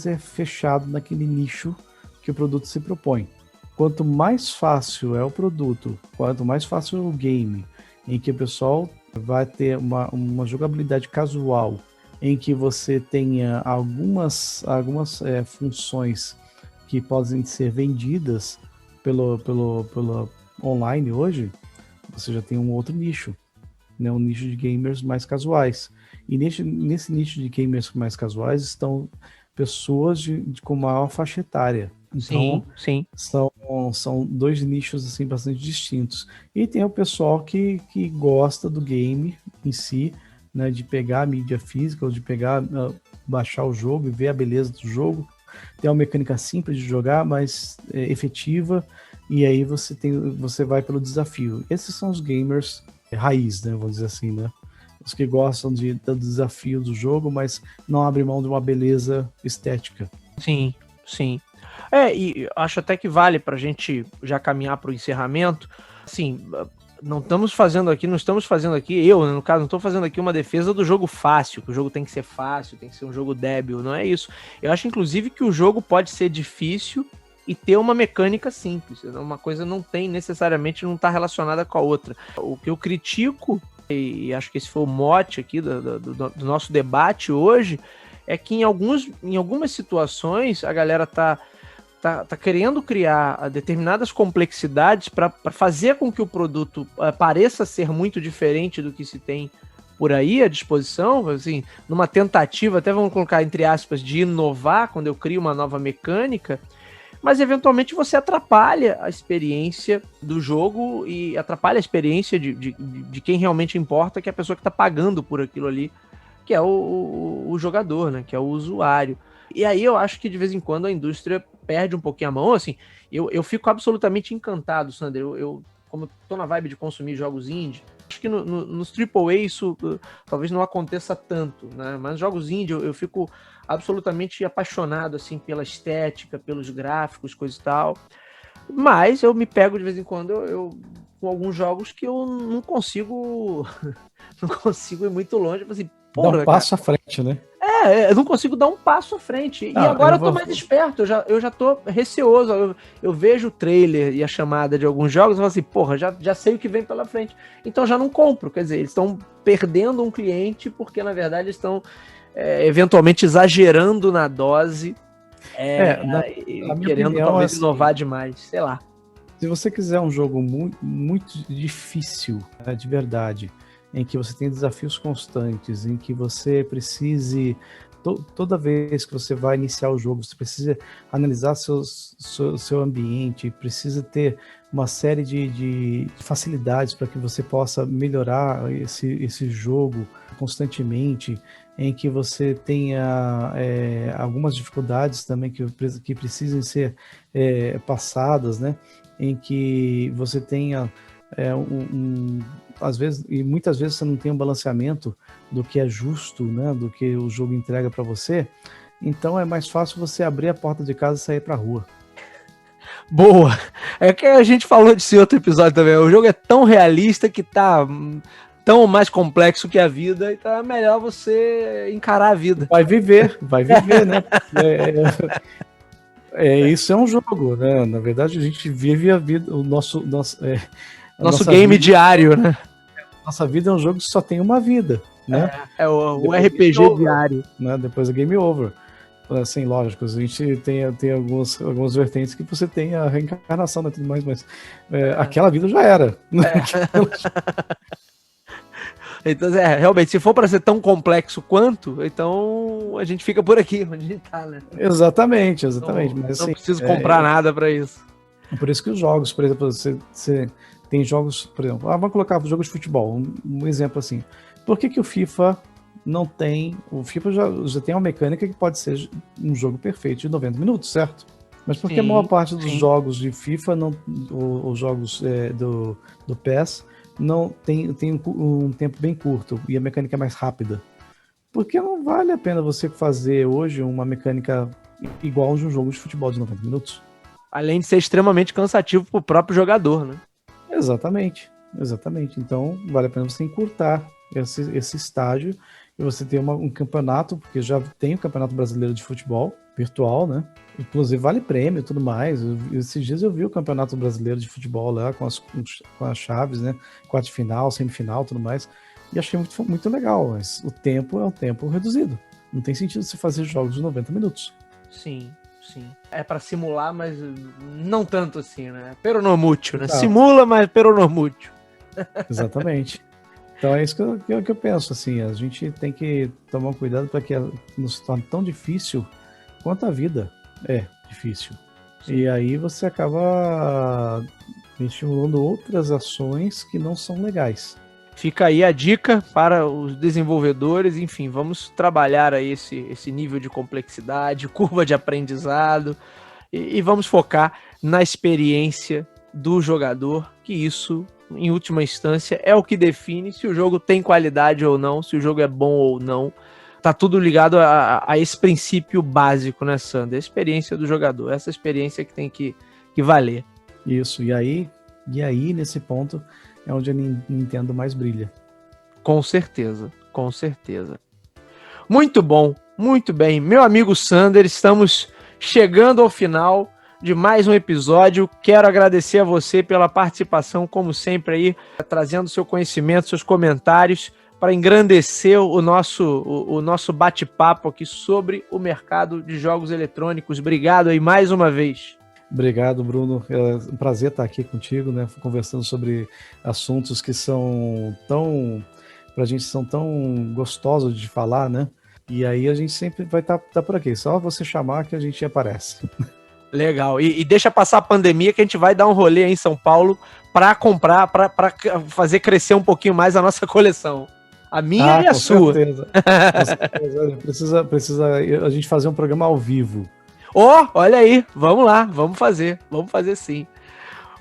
é fechado naquele nicho que o produto se propõe. Quanto mais fácil é o produto, quanto mais fácil é o game, em que o pessoal vai ter uma jogabilidade casual, em que você tenha algumas funções que podem ser vendidas pelo online hoje, você já tem um outro nicho, né? Um nicho de gamers mais casuais. E nesse nicho de gamers mais casuais estão pessoas com maior faixa etária. Então, sim. São dois nichos assim, bastante distintos. E tem o pessoal que gosta do game em si, né, de pegar a mídia física, ou de baixar o jogo e ver a beleza do jogo. Tem uma mecânica simples de jogar, mas efetiva, e aí você vai pelo desafio. Esses são os gamers raiz, né, vamos dizer assim, né? Os que gostam do desafio do jogo, mas não abrem mão de uma beleza estética. Sim. E acho até que vale pra gente já caminhar pro encerramento. Assim, não estamos fazendo aqui, eu, no caso, não estou fazendo aqui uma defesa do jogo fácil, que o jogo tem que ser fácil, tem que ser um jogo débil, não é isso. Eu acho, inclusive, que o jogo pode ser difícil e ter uma mecânica simples. Uma coisa não está relacionada com a outra. O que eu critico, e acho que esse foi o mote aqui do nosso debate hoje, é que em algumas situações a galera tá querendo criar determinadas complexidades para fazer com que o produto pareça ser muito diferente do que se tem por aí à disposição, assim, numa tentativa, até vamos colocar entre aspas, de inovar quando eu crio uma nova mecânica, mas eventualmente você atrapalha a experiência do jogo e atrapalha a experiência de quem realmente importa, que é a pessoa que está pagando por aquilo ali, que é o jogador, né? Que é o usuário. E aí eu acho que de vez em quando a indústria perde um pouquinho a mão, assim, eu fico absolutamente encantado, Sander, como eu tô na vibe de consumir jogos indie, acho que nos AAA isso talvez não aconteça tanto, né? Mas jogos indie eu fico absolutamente apaixonado, assim, pela estética, pelos gráficos, coisa e tal. Mas eu me pego de vez em quando com alguns jogos que eu não consigo não consigo ir muito longe, assim, porra, dá um passo à frente, né? Eu não consigo dar um passo à frente. E agora eu tô mais esperto, eu já tô receoso. Eu vejo o trailer e a chamada de alguns jogos e falo assim, porra, já sei o que vem pela frente. Então já não compro. Quer dizer, eles estão perdendo um cliente porque, na verdade, estão eventualmente exagerando na dose querendo opinião, talvez assim, inovar demais. Sei lá. Se você quiser um jogo muito, muito difícil, de verdade, em que você tem desafios constantes, em que você precise, toda vez que você vai iniciar o jogo, você precisa analisar seu ambiente, precisa ter uma série de facilidades para que você possa melhorar esse jogo constantemente, em que você tenha algumas dificuldades também que precisem ser passadas, né? Em que você tenha às vezes, e muitas vezes você não tem um balanceamento do que é justo, né, do que o jogo entrega para você, então é mais fácil você abrir a porta de casa e sair pra rua. Boa! É que a gente falou disso em outro episódio também, o jogo é tão realista que tá tão mais complexo que a vida, então é melhor você encarar a vida. Vai viver, né? Isso é um jogo, né? Na verdade, a gente vive a vida, nosso game vida, diário, né? Nossa vida é um jogo que só tem uma vida, né? O RPG diário. Né? Depois é game over. Assim, lógico, a gente tem algumas vertentes que você tem a reencarnação e tudo mais, mas aquela vida já era. Então, realmente, se for para ser tão complexo quanto, então a gente fica por aqui, onde a gente tá, né? Exatamente. Mas, não preciso comprar nada para isso. Por isso que os jogos, por exemplo, você tem jogos, por exemplo, vamos colocar jogos de futebol, um exemplo assim. Por que o FIFA não tem... O FIFA já tem uma mecânica que pode ser um jogo perfeito de 90 minutos, certo? Mas por que a maior parte dos jogos de FIFA, os jogos do PES, não tem um tempo bem curto e a mecânica é mais rápida? Porque não vale a pena você fazer hoje uma mecânica igual de um jogo de futebol de 90 minutos. Além de ser extremamente cansativo para o próprio jogador, né? Exatamente. Então, vale a pena você encurtar esse estágio e você ter um campeonato, porque já tem o Campeonato Brasileiro de Futebol virtual, né? Inclusive vale prêmio e tudo mais. Esses dias eu vi o Campeonato Brasileiro de Futebol lá com as chaves, né? Quarta de final, semifinal, tudo mais. E achei muito, muito legal, mas o tempo é um tempo reduzido. Não tem sentido você fazer jogos de 90 minutos. Sim. É para simular, mas não tanto assim, né? Peronomútil, né? Exato. Simula, mas peronomútil. Exatamente. Então é isso que eu penso, assim, a gente tem que tomar cuidado para que não se torne tão difícil quanto a vida é difícil. Sim. E aí você acaba estimulando outras ações que não são legais. Fica aí a dica para os desenvolvedores, enfim, vamos trabalhar aí esse nível de complexidade, curva de aprendizado e vamos focar na experiência do jogador, que isso, em última instância, é o que define se o jogo tem qualidade ou não, se o jogo é bom ou não. Tá tudo ligado a esse princípio básico, né, Sander? A experiência do jogador, essa experiência que tem que valer. Isso, e aí nesse ponto é onde a Nintendo mais brilha. Com certeza. Muito bom, muito bem. Meu amigo Sander, estamos chegando ao final de mais um episódio. Quero agradecer a você pela participação, como sempre aí, trazendo seu conhecimento, seus comentários, para engrandecer o nosso bate-papo aqui sobre o mercado de jogos eletrônicos. Obrigado aí mais uma vez. Obrigado, Bruno. É um prazer estar aqui contigo, né, conversando sobre assuntos que são tão pra gente são tão gostosos de falar, né? E aí a gente sempre vai estar por aqui. Só você chamar que a gente aparece. Legal. E deixa passar a pandemia que a gente vai dar um rolê aí em São Paulo para comprar, para fazer crescer um pouquinho mais a nossa coleção. A minha e a sua. Certeza. Com certeza. Precisa a gente fazer um programa ao vivo. Olha aí. Vamos lá. Vamos fazer sim.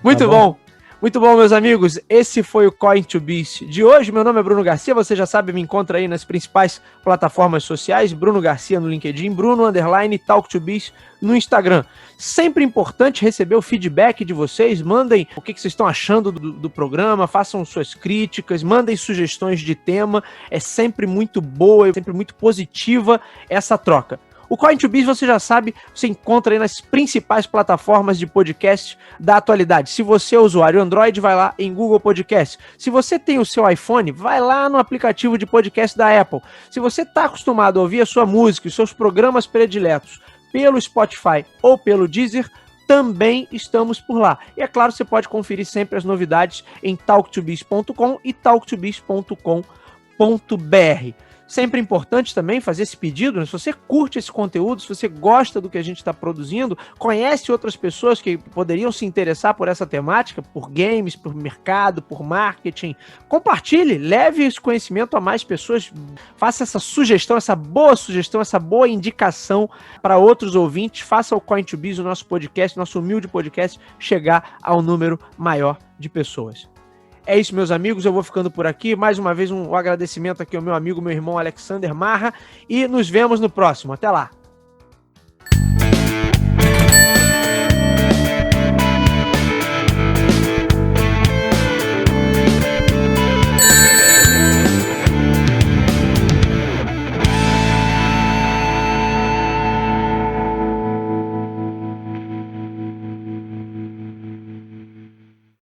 Muito bom. Muito bom, meus amigos. Esse foi o Coin2Biz de hoje. Meu nome é Bruno Garcia. Você já sabe, me encontra aí nas principais plataformas sociais. Bruno Garcia no LinkedIn, Bruno_Talk2Biz no Instagram. Sempre importante receber o feedback de vocês. Mandem o que vocês estão achando do programa. Façam suas críticas. Mandem sugestões de tema. É sempre muito boa, é sempre muito positiva essa troca. O Coin2Biz, você já sabe, você encontra aí nas principais plataformas de podcast da atualidade. Se você é usuário Android, vai lá em Google Podcast. Se você tem o seu iPhone, vai lá no aplicativo de podcast da Apple. Se você está acostumado a ouvir a sua música e seus programas prediletos pelo Spotify ou pelo Deezer, também estamos por lá. E é claro, você pode conferir sempre as novidades em talk2biz.com e talk2biz.com.br. Sempre importante também fazer esse pedido, né? Se você curte esse conteúdo, se você gosta do que a gente está produzindo, conhece outras pessoas que poderiam se interessar por essa temática, por games, por mercado, por marketing, compartilhe, leve esse conhecimento a mais pessoas, faça essa sugestão, essa boa indicação para outros ouvintes, faça o Coin2Biz, o nosso podcast, nosso humilde podcast, chegar ao número maior de pessoas. É isso, meus amigos, eu vou ficando por aqui. Mais uma vez, um agradecimento aqui ao meu amigo, meu irmão Alexander Marra, e nos vemos no próximo. Até lá!